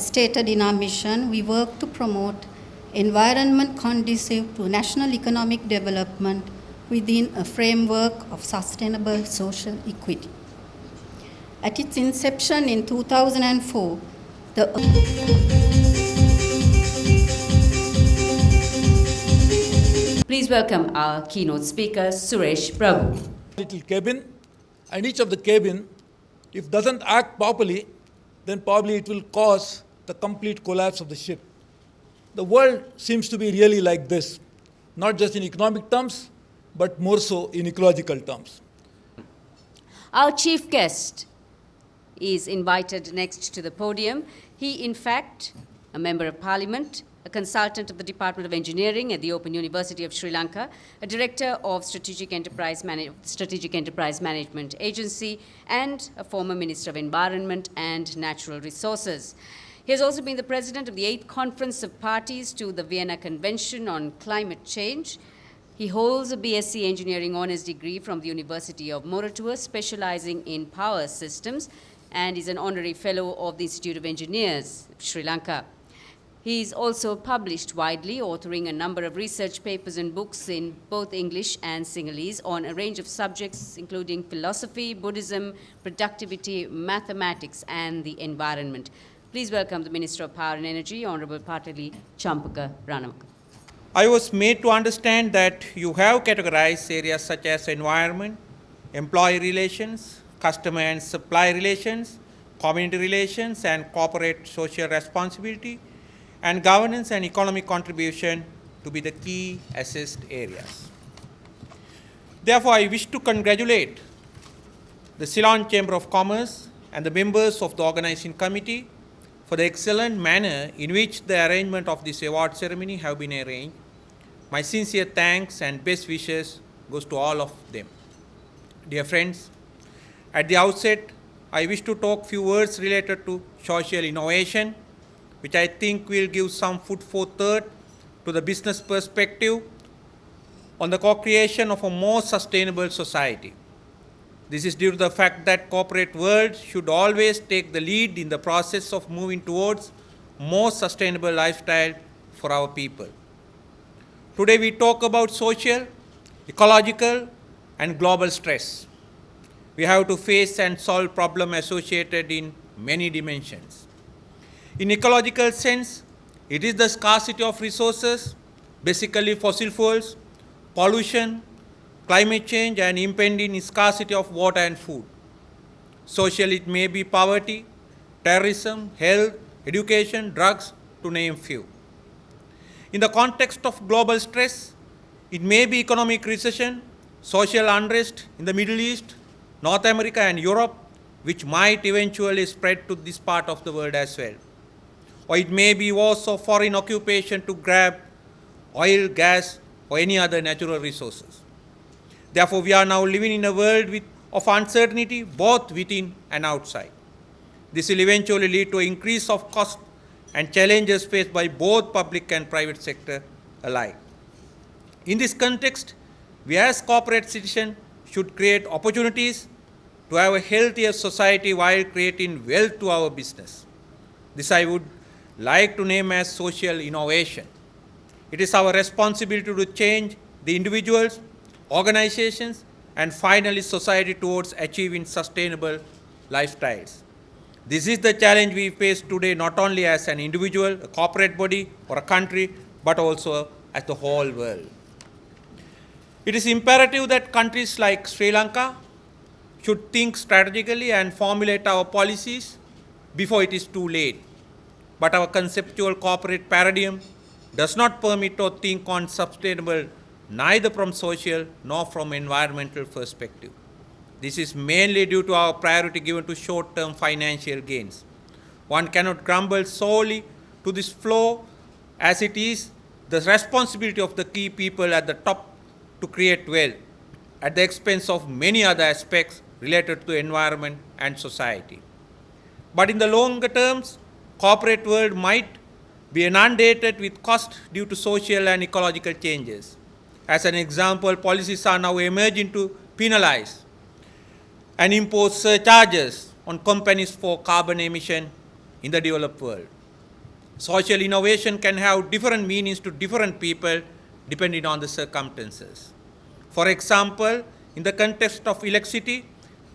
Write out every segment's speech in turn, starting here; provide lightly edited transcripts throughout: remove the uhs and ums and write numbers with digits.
as stated in our mission, we work to promote environment conducive to national economic development within a framework of sustainable social equity. At its inception in 2004, Please welcome our keynote speaker, Suresh Prabhu. Little cabin, and each of the cabin, if doesn't act properly, then probably it will cause the complete collapse of the ship. The world seems to be really like this, not just in economic terms, but more so in ecological terms. Our chief guest is invited next to the podium. He, in fact, a member of parliament, a consultant of the Department of Engineering at the Open University of Sri Lanka, a director of Strategic Enterprise Management Agency, and a former Minister of Environment and Natural Resources. He has also been the president of the 8th Conference of Parties to the Vienna Convention on Climate Change. He holds a BSc Engineering Honours degree from the University of Moratuwa, specializing in power systems, and is an honorary fellow of the Institute of Engineers, Sri Lanka. He's also published widely, authoring a number of research papers and books in both English and Sinhalese on a range of subjects, including philosophy, Buddhism, productivity, mathematics, and the environment. Please welcome the Minister of Power and Energy, Honorable Patali, Champika, Ranawaka. I was made to understand that you have categorized areas such as environment, employee relations, customer and supply relations, community relations, and corporate social responsibility, and governance and economic contribution to be the key assessed areas. Therefore, I wish to congratulate the Ceylon Chamber of Commerce and the members of the organizing committee for the excellent manner in which the arrangement of this award ceremony have been arranged. My sincere thanks and best wishes goes to all of them. Dear friends, at the outset, I wish to talk few words related to social innovation, which I think will give some food for thought to the business perspective on the co-creation of a more sustainable society. This is due to the fact that corporate world should always take the lead in the process of moving towards more sustainable lifestyle for our people. Today we talk about social, ecological, and global stress. We have to face and solve problems associated in many dimensions. In ecological sense, it is the scarcity of resources, basically fossil fuels, pollution, climate change, and impending scarcity of water and food. Social, it may be poverty, terrorism, health, education, drugs, to name few. In the context of global stress, it may be economic recession, social unrest in the Middle East, North America, and Europe, which might eventually spread to this part of the world as well. Or it may be wars of foreign occupation to grab oil, gas, or any other natural resources. Therefore, we are now living in a world of uncertainty both within and outside. This will eventually lead to an increase of cost and challenges faced by both public and private sector alike. In this context, we as corporate citizens should create opportunities to have a healthier society while creating wealth to our business. This I would like to name as social innovation. It is our responsibility to change the individuals, organizations, and finally society towards achieving sustainable lifestyles. This is the challenge we face today, not only as an individual, a corporate body, or a country, but also as the whole world. It is imperative that countries like Sri Lanka should think strategically and formulate our policies before it is too late. But our conceptual corporate paradigm does not permit or think on sustainable neither from social nor from environmental perspective. This is mainly due to our priority given to short-term financial gains. One cannot grumble solely to this flow, as it is the responsibility of the key people at the top to create wealth at the expense of many other aspects related to environment and society. But in the longer terms, corporate world might be inundated with cost due to social and ecological changes. As an example, policies are now emerging to penalize and impose surcharges on companies for carbon emission in the developed world. Social innovation can have different meanings to different people depending on the circumstances. For example, in the context of electricity,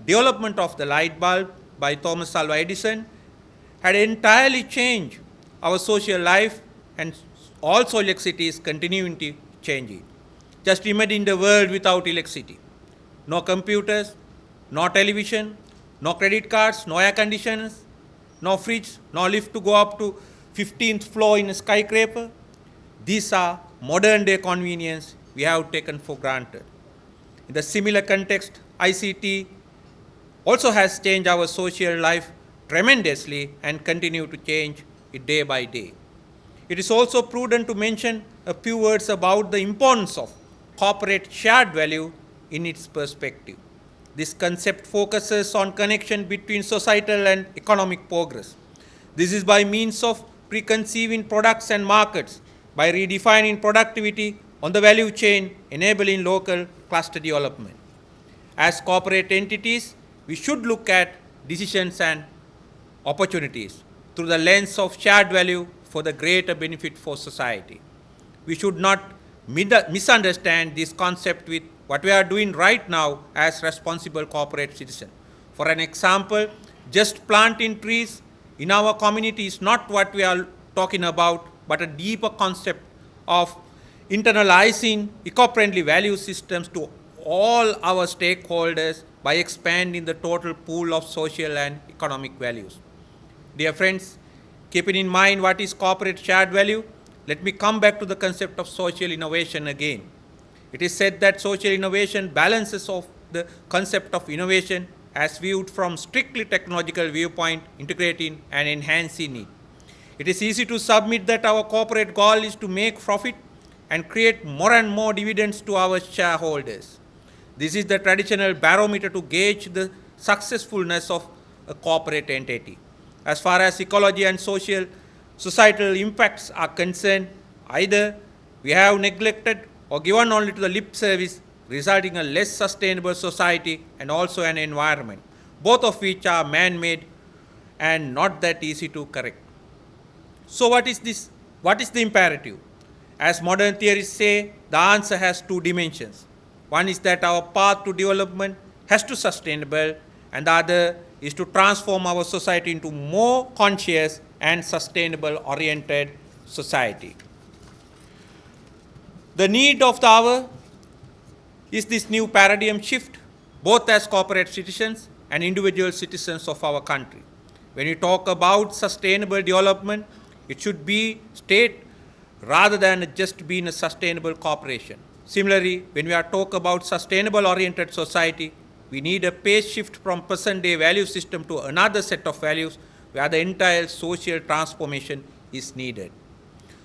development of the light bulb by Thomas Alva Edison had entirely changed our social life, and also electricity is continuing to change it. Just imagine the world without electricity. No computers, no television, no credit cards, no air conditioners, no fridge, no lift to go up to 15th floor in a skyscraper. These are modern day convenience we have taken for granted. In the similar context, ICT also has changed our social life tremendously and continue to change it day by day. It is also prudent to mention a few words about the importance of corporate shared value in its perspective. This concept focuses on connection between societal and economic progress. This is by means of preconceiving products and markets, by redefining productivity on the value chain, enabling local cluster development. As corporate entities, we should look at decisions and opportunities through the lens of shared value for the greater benefit for society. We should not misunderstand this concept with what we are doing right now as responsible corporate citizens. For an example, just planting trees in our community is not what we are talking about, but a deeper concept of internalizing eco-friendly value systems to all our stakeholders by expanding the total pool of social and economic values. Dear friends, keeping in mind what is corporate shared value, let me come back to the concept of social innovation again. It is said that social innovation balances off the concept of innovation as viewed from strictly technological viewpoint, integrating and enhancing it. It is easy to submit that our corporate goal is to make profit and create more and more dividends to our shareholders. This is the traditional barometer to gauge the successfulness of a corporate entity. As far as ecology and societal impacts are concerned, either we have neglected or given only to the lip service, resulting in a less sustainable society and also an environment, both of which are man-made and not that easy to correct. So what is this? What is the imperative? As modern theorists say, the answer has two dimensions. One is that our path to development has to be sustainable, and the other is to transform our society into more conscious and sustainable oriented society. The need of the hour is this new paradigm shift, both as corporate citizens and individual citizens of our country. When we talk about sustainable development, it should be state rather than just being a sustainable corporation. Similarly, when we are talking about sustainable oriented society, we need a pace shift from present day value system to another set of values where the entire social transformation is needed.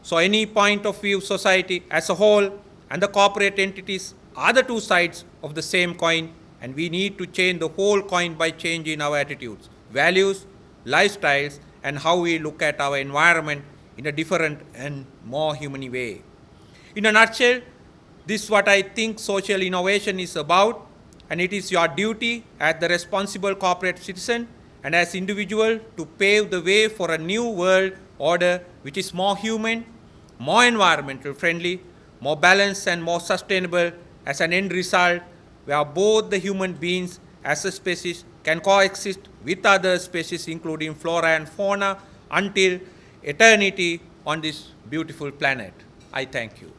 So any point of view, society as a whole and the corporate entities are the two sides of the same coin, and we need to change the whole coin by changing our attitudes, values, lifestyles, and how we look at our environment in a different and more human way. In a nutshell, this is what I think social innovation is about, and it is your duty as the responsible corporate citizen and as individual to pave the way for a new world order which is more human, more environmental friendly, more balanced and more sustainable as an end result, where both the human beings as a species can coexist with other species including flora and fauna until eternity on this beautiful planet. I thank you.